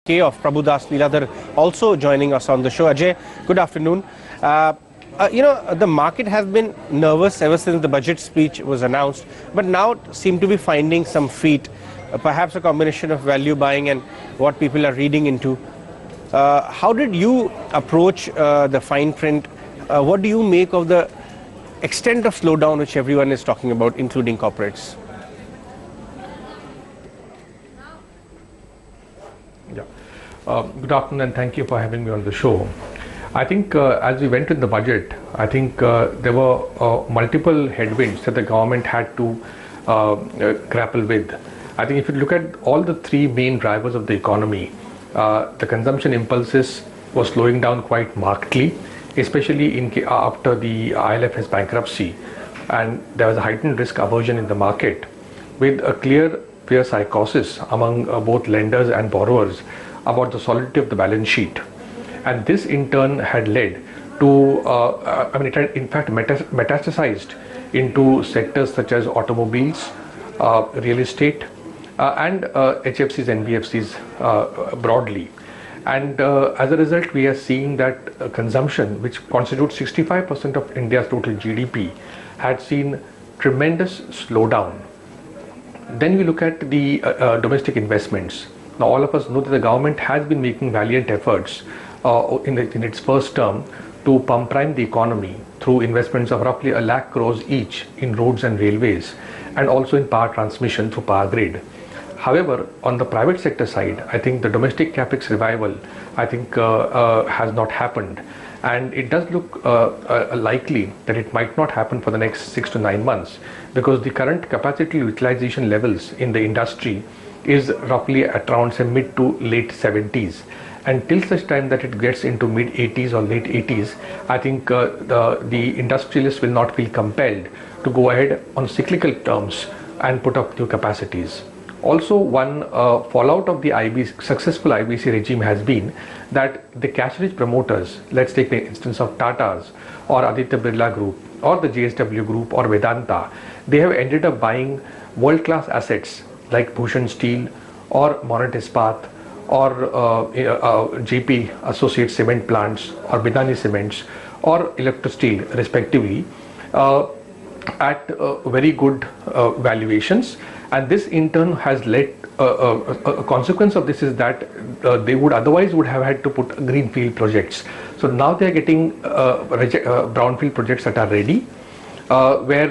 Bodke of Prabhudas Lilladher also joining us on the show. Ajay, good afternoon. The market has been nervous ever since the budget speech was announced, but now seem to be finding some feet, perhaps a combination of value buying and what people are reading into. How did you approach the fine print? What do you make of the extent of slowdown which everyone is talking about, including corporates? Good afternoon and thank you for having me on the show. I think as we went in the budget, I think there were multiple headwinds that the government had to grapple with. I think if you look at all the three main drivers of the economy, the consumption impulses were slowing down quite markedly, especially after the ILF's bankruptcy, and there was a heightened risk aversion in the market with a clear fear psychosis among both lenders and borrowers about the solidity of the balance sheet. And this in turn had led to, it had in fact metastasized into sectors such as automobiles, real estate, and HFCs, NBFCs broadly. And as a result, we are seeing that consumption, which constitutes 65% of India's total GDP, had seen tremendous slowdown. Then we look at the domestic investments. Now, all of us know that the government has been making valiant efforts in its first term to pump prime the economy through investments of roughly 1 lakh crores each in roads and railways, and also in power transmission through power grid. However, on the private sector side, I think the domestic capex revival, has not happened. And it does look likely that it might not happen for the next 6 to 9 months, because the current capacity utilization levels in the industry is roughly at around say mid to late 70s. And till such time that it gets into mid 80s or late 80s, I think the industrialists will not feel compelled to go ahead on cyclical terms and put up new capacities. Also, one fallout of the successful IBC regime has been that the cash-rich promoters, let's take the instance of Tata's or Aditya Birla Group or the JSW Group or Vedanta, they have ended up buying world-class assets like Bhushan Steel or Monnet Ispat or JP Associate Cement Plants or Bidani Cements or Electro Steel respectively at very good valuations. And this in turn has led, a consequence of this is that they would otherwise have had to put greenfield projects. So now they are getting brownfield projects that are ready, where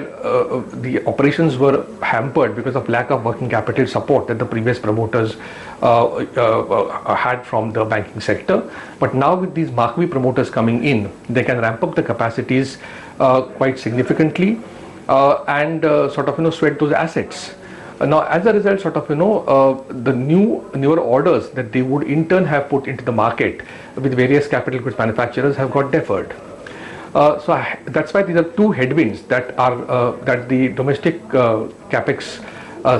the operations were hampered because of lack of working capital support that the previous promoters had from the banking sector. But now with these marquee promoters coming in, they can ramp up the capacities quite significantly and sweat those assets. Now, as a result, the newer orders that they would in turn have put into the market with various capital goods manufacturers have got deferred. So that's why these are two headwinds that the domestic capex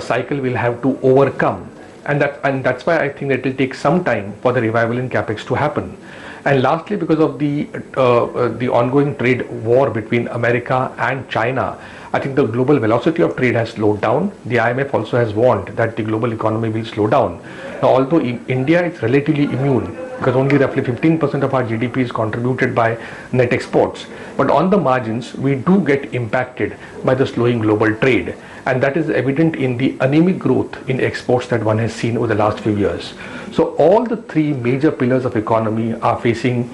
cycle will have to overcome, and that's why I think that it will take some time for the revival in capex to happen. And lastly, because of the ongoing trade war between America and China, I think the global velocity of trade has slowed down. The IMF also has warned that the global economy will slow down. Now, although India is relatively immune, because only roughly 15% of our GDP is contributed by net exports, but on the margins, we do get impacted by the slowing global trade. And that is evident in the anemic growth in exports that one has seen over the last few years. So all the three major pillars of economy are facing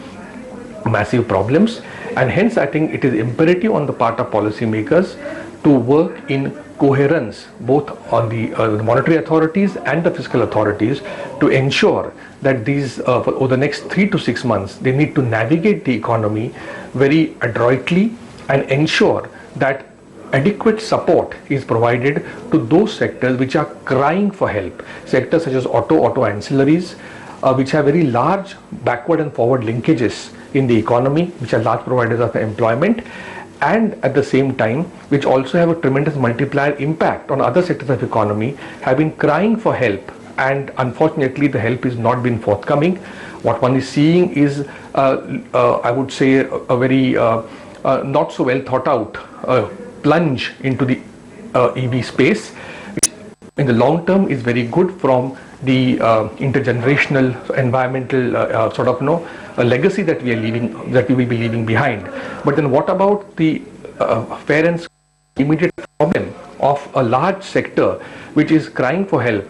massive problems, and hence I think it is imperative on the part of policymakers to work in coherence both on the monetary authorities and the fiscal authorities to ensure that these over the next 3 to 6 months they need to navigate the economy very adroitly and ensure that adequate support is provided to those sectors which are crying for help, sectors such as auto ancillaries, which have very large backward and forward linkages in the economy, which are large providers of employment, and at the same time which also have a tremendous multiplier impact on other sectors of economy, have been crying for help, and unfortunately the help is not been forthcoming. What one is seeing is I would say a very not so well thought out plunge into the EV space, which in the long term is very good from the intergenerational environmental legacy that we are leaving, that we will be leaving behind. But then what about the fair and immediate problem of a large sector which is crying for help,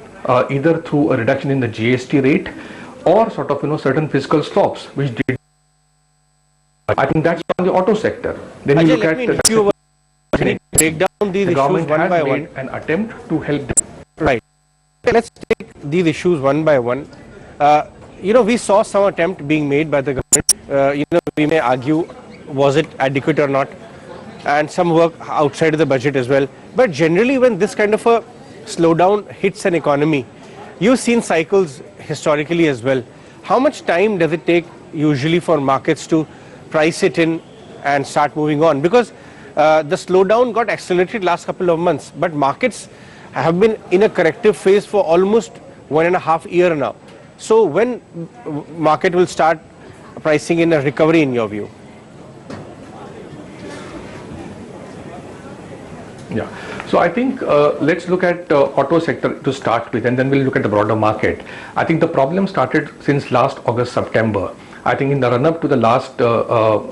either through a reduction in the GST rate or certain fiscal stops which did. I think that's on the auto sector. Then Ajay, you look let at me interrupt you over. Can you break down these the issues government one has by made one? an attempt to help them. Right. Let's take these issues one by one. We saw some attempt being made by the government. We may argue, was it adequate or not? And some work outside of the budget as well. But generally, when this kind of a slowdown hits an economy, you've seen cycles historically as well. How much time does it take usually for markets to price it in and start moving on? Because the slowdown got accelerated last couple of months, but markets have been in a corrective phase for almost 1.5 years now. So when market will start pricing in a recovery in your view? Yeah. So I think let's look at auto sector to start with, and then we'll look at the broader market. I think the problem started since last August, September. I think in the run-up to the last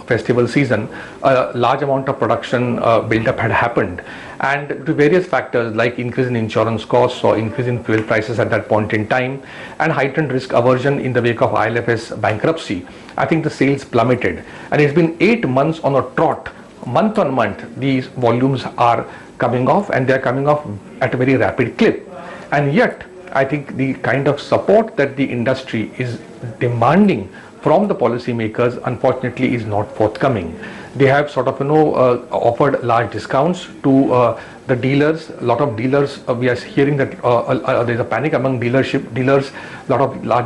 festival season, a large amount of production build-up had happened, and to various factors like increase in insurance costs or increase in fuel prices at that point in time, and heightened risk aversion in the wake of ILFS bankruptcy, I think the sales plummeted, and it's been 8 months on a trot. Month on month, these volumes are coming off, and they are coming off at a very rapid clip, and yet I think the kind of support that the industry is demanding from the policymakers unfortunately is not forthcoming. They have offered large discounts to the dealers. A lot of dealers, we are hearing that there's a panic among dealers. Large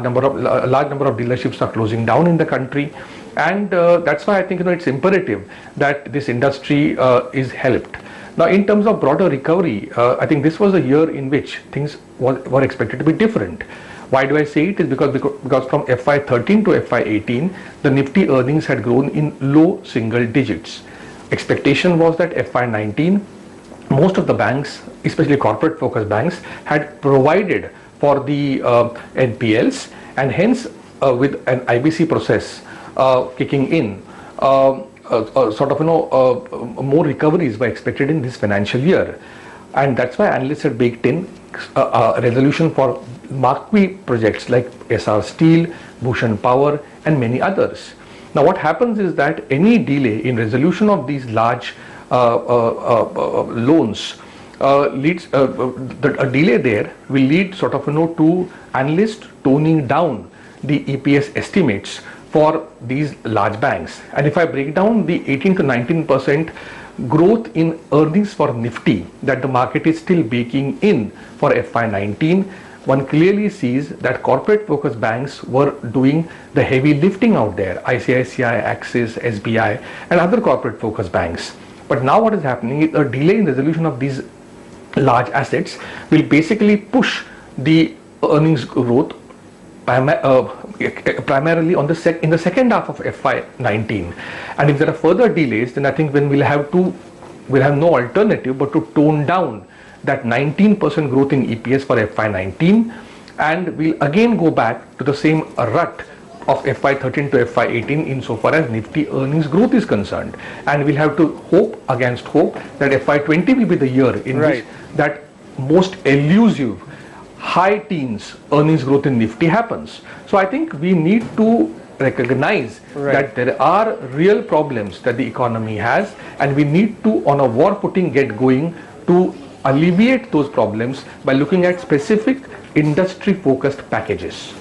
number of dealerships are closing down in the country, and that's why I think it's imperative that this industry is helped. Now, in terms of broader recovery, I think this was a year in which things were expected to be different. Why do I say it? Is because from FY13 to FY18, the Nifty earnings had grown in low single digits. Expectation was that FY19, most of the banks, especially corporate focused banks, had provided for the NPLs, and hence with an IBC process kicking in, more recoveries were expected in this financial year. And that's why analysts had baked in a resolution for marquee projects like SR Steel, Bhushan Power, and many others. Now, what happens is that any delay in resolution of these large loans leads a delay there will lead to analysts toning down the EPS estimates for these large banks. And if I break down the 18 to 19% growth in earnings for Nifty that the market is still baking in for FY19, one clearly sees that corporate focused banks were doing the heavy lifting out there, ICICI, Axis, SBI, and other corporate focused banks. But now what is happening is a delay in resolution of these large assets will basically push the earnings growth primarily in the second half of FY19. And if there are further delays, then I think we'll have no alternative but to tone down that 19% growth in EPS for FY19, and we'll again go back to the same rut of FY13 to FY18 insofar as Nifty earnings growth is concerned. And we'll have to hope against hope that FY20 will be the year in which that most elusive high teens earnings growth in Nifty happens. So I think we need to recognize that there are real problems that the economy has, and we need to, on a war footing, get going to alleviate those problems by looking at specific industry focused packages.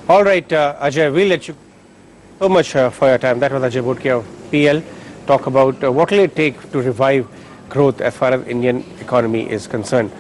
All right, Ajay, we'll let you so much for your time. That was Ajay Bodke of PL. Talk about what will it take to revive growth as far as Indian economy is concerned.